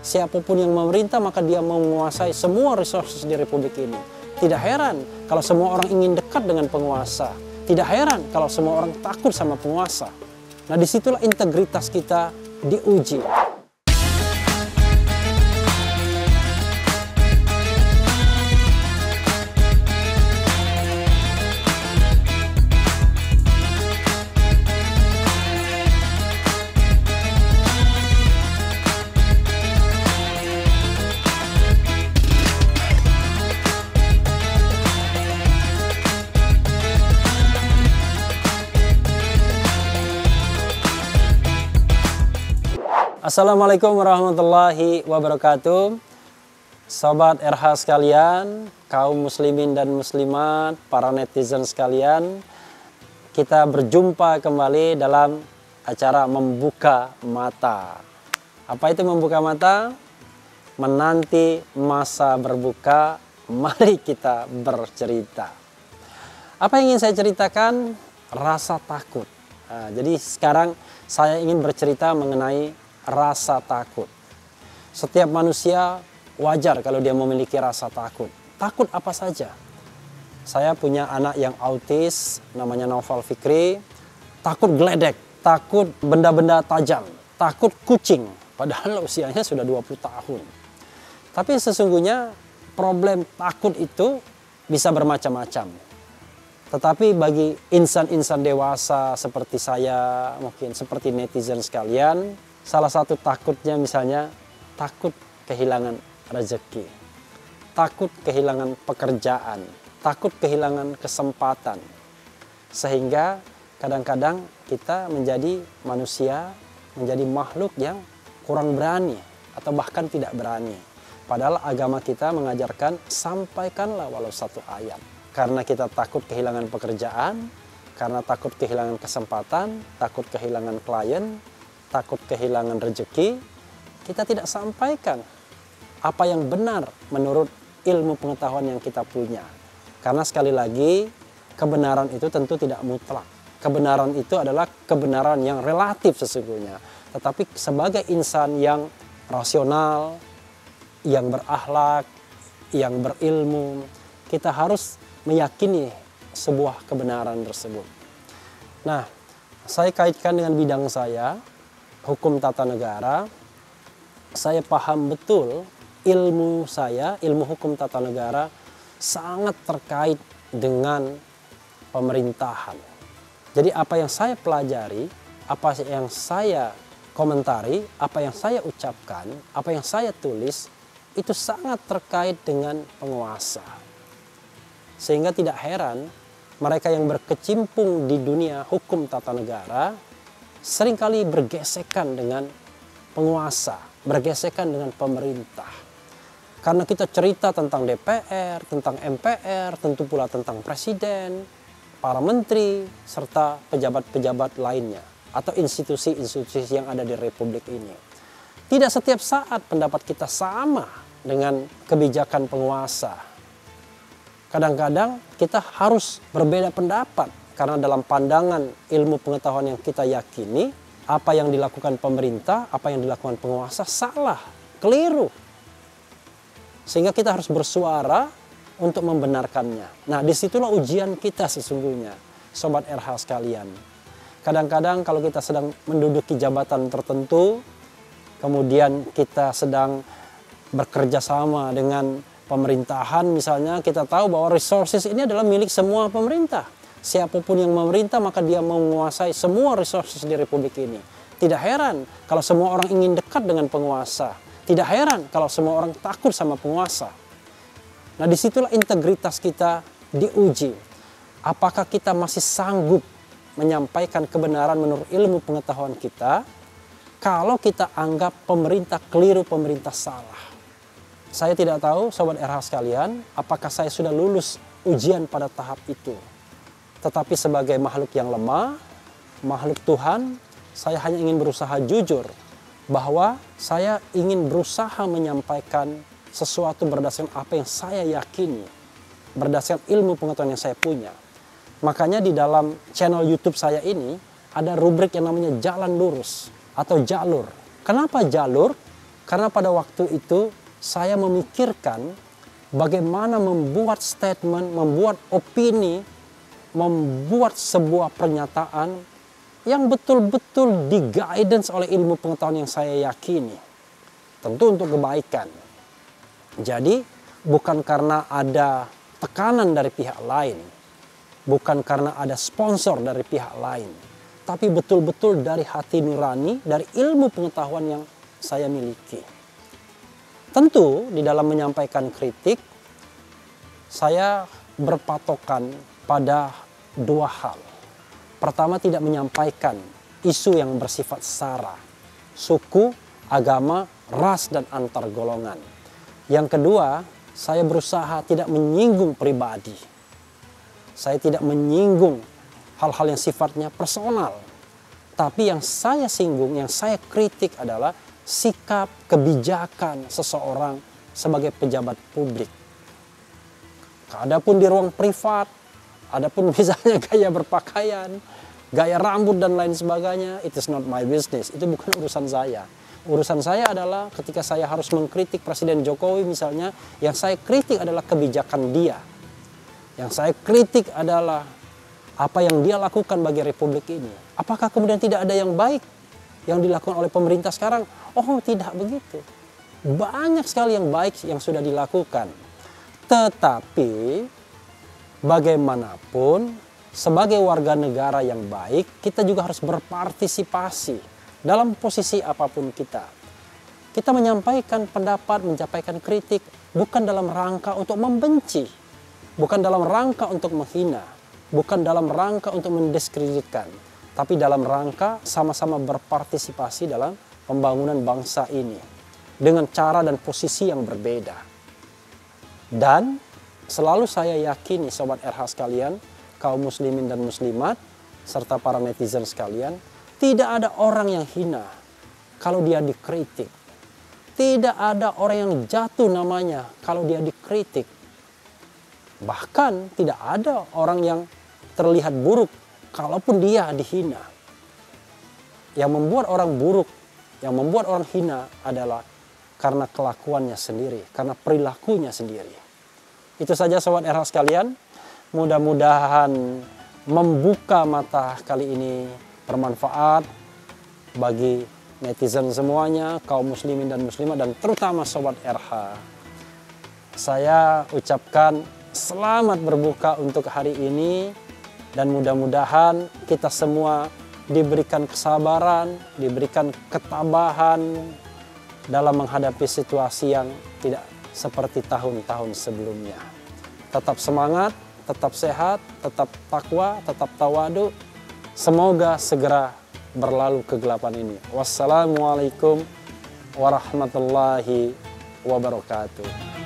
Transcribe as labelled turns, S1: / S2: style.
S1: siapapun yang memerintah maka dia mau menguasai semua resources di Republik ini. Tidak heran kalau semua orang ingin dekat dengan penguasa. Tidak heran kalau semua orang takut sama penguasa. Nah, disitulah integritas kita diuji. Assalamualaikum warahmatullahi wabarakatuh. Sobat RH sekalian, kaum muslimin dan muslimat, para netizen sekalian, kita berjumpa kembali dalam acara Membuka Mata. Apa itu membuka mata? Menanti masa berbuka, mari kita bercerita. Apa yang ingin saya ceritakan? Rasa takut. Nah, jadi sekarang saya ingin bercerita mengenai rasa takut. Setiap manusia wajar kalau dia memiliki rasa takut. Takut apa saja. Saya punya anak yang autis, namanya Naufal Fikri. Takut geledek, takut benda-benda tajam, takut kucing. Padahal usianya sudah 20 tahun. Tapi sesungguhnya problem takut itu bisa bermacam-macam. Tetapi bagi insan-insan dewasa seperti saya, mungkin seperti netizen sekalian, salah satu takutnya misalnya takut kehilangan rezeki, takut kehilangan pekerjaan, takut kehilangan kesempatan. Sehingga kadang-kadang kita menjadi manusia, menjadi makhluk yang kurang berani atau bahkan tidak berani. Padahal agama kita mengajarkan sampaikanlah walau satu ayat. Karena kita takut kehilangan pekerjaan, karena takut kehilangan kesempatan, takut kehilangan klien, takut kehilangan rezeki, kita tidak sampaikan apa yang benar menurut ilmu pengetahuan yang kita punya. Karena sekali lagi, kebenaran itu tentu tidak mutlak. Kebenaran itu adalah kebenaran yang relatif sesungguhnya. Tetapi sebagai insan yang rasional, yang berakhlak, yang berilmu, kita harus meyakini sebuah kebenaran tersebut. Nah, saya kaitkan dengan bidang saya, hukum tata negara. Saya paham betul ilmu saya, ilmu hukum tata negara sangat terkait dengan pemerintahan. Jadi apa yang saya pelajari, apa yang saya komentari, apa yang saya ucapkan, apa yang saya tulis, itu sangat terkait dengan penguasa. Sehingga tidak heran mereka yang berkecimpung di dunia hukum tata negara seringkali bergesekan dengan penguasa, bergesekan dengan pemerintah. Karena kita cerita tentang DPR, tentang MPR, tentu pula tentang presiden, para menteri, serta pejabat-pejabat lainnya atau institusi-institusi yang ada di Republik ini. Tidak setiap saat pendapat kita sama dengan kebijakan penguasa. Kadang-kadang kita harus berbeda pendapat. Karena dalam pandangan ilmu pengetahuan yang kita yakini, apa yang dilakukan pemerintah, apa yang dilakukan penguasa salah, keliru. Sehingga kita harus bersuara untuk membenarkannya. Nah, disitulah ujian kita sesungguhnya, Sobat RH sekalian. Kadang-kadang kalau kita sedang menduduki jabatan tertentu, kemudian kita sedang bekerja sama dengan pemerintahan misalnya, kita tahu bahwa resources ini adalah milik semua pemerintah. Siapapun yang memerintah maka dia mau menguasai semua resources di Republik ini. Tidak heran kalau semua orang ingin dekat dengan penguasa. Tidak heran kalau semua orang takut sama penguasa. Nah, disitulah integritas kita diuji. Apakah kita masih sanggup menyampaikan kebenaran menurut ilmu pengetahuan kita kalau kita anggap pemerintah keliru, pemerintah salah. Saya tidak tahu, Sobat RH sekalian, apakah saya sudah lulus ujian pada tahap itu. Tetapi sebagai makhluk yang lemah, makhluk Tuhan, saya hanya ingin berusaha jujur bahwa saya ingin berusaha menyampaikan sesuatu berdasarkan apa yang saya yakini, berdasarkan ilmu pengetahuan yang saya punya. Makanya di dalam channel YouTube saya ini ada rubrik yang namanya Jalan Lurus atau Jalur. Kenapa jalur? Karena pada waktu itu saya memikirkan bagaimana membuat statement, membuat opini, membuat sebuah pernyataan yang betul-betul di-guidance oleh ilmu pengetahuan yang saya yakini. Tentu untuk kebaikan. Jadi bukan karena ada tekanan dari pihak lain, bukan karena ada sponsor dari pihak lain, tapi betul-betul dari hati nurani, dari ilmu pengetahuan yang saya miliki. Tentu di dalam menyampaikan kritik, saya berpatokan pada dua hal. Pertama, tidak menyampaikan isu yang bersifat sara, suku, agama, ras, dan antar golongan. Yang kedua, saya berusaha tidak menyinggung pribadi. Saya tidak menyinggung hal-hal yang sifatnya personal. Tapi yang saya singgung, yang saya kritik adalah sikap, kebijakan seseorang sebagai pejabat publik. Adapun di ruang privat, adapun misalnya gaya berpakaian, gaya rambut dan lain sebagainya, it is not my business. Itu bukan urusan saya. Urusan saya adalah ketika saya harus mengkritik Presiden Jokowi misalnya, yang saya kritik adalah kebijakan dia. Yang saya kritik adalah apa yang dia lakukan bagi Republik ini. Apakah kemudian tidak ada yang baik yang dilakukan oleh pemerintah sekarang? Oh, tidak begitu. Banyak sekali yang baik yang sudah dilakukan. Tetapi bagaimanapun sebagai warga negara yang baik, kita juga harus berpartisipasi dalam posisi apapun kita. Kita menyampaikan pendapat, menyampaikan kritik bukan dalam rangka untuk membenci, bukan dalam rangka untuk menghina, bukan dalam rangka untuk mendiskreditkan, tapi dalam rangka sama-sama berpartisipasi dalam pembangunan bangsa ini dengan cara dan posisi yang berbeda. Dan selalu saya yakini sobat RH sekalian, kaum muslimin dan muslimat, serta para netizen sekalian, tidak ada orang yang hina kalau dia dikritik. Tidak ada orang yang jatuh namanya kalau dia dikritik. Bahkan tidak ada orang yang terlihat buruk kalaupun dia dihina. Yang membuat orang buruk, yang membuat orang hina adalah karena kelakuannya sendiri, karena perilakunya sendiri. Itu saja sobat RH sekalian. Mudah-mudahan membuka mata kali ini bermanfaat bagi netizen semuanya, kaum muslimin dan muslimat, dan terutama sobat RH. Saya ucapkan selamat berbuka untuk hari ini, dan mudah-mudahan kita semua diberikan kesabaran, diberikan ketabahan dalam menghadapi situasi yang tidak seperti tahun-tahun sebelumnya. Tetap semangat, tetap sehat, tetap takwa, tetap tawadu. Semoga segera berlalu kegelapan ini. Wassalamualaikum warahmatullahi wabarakatuh.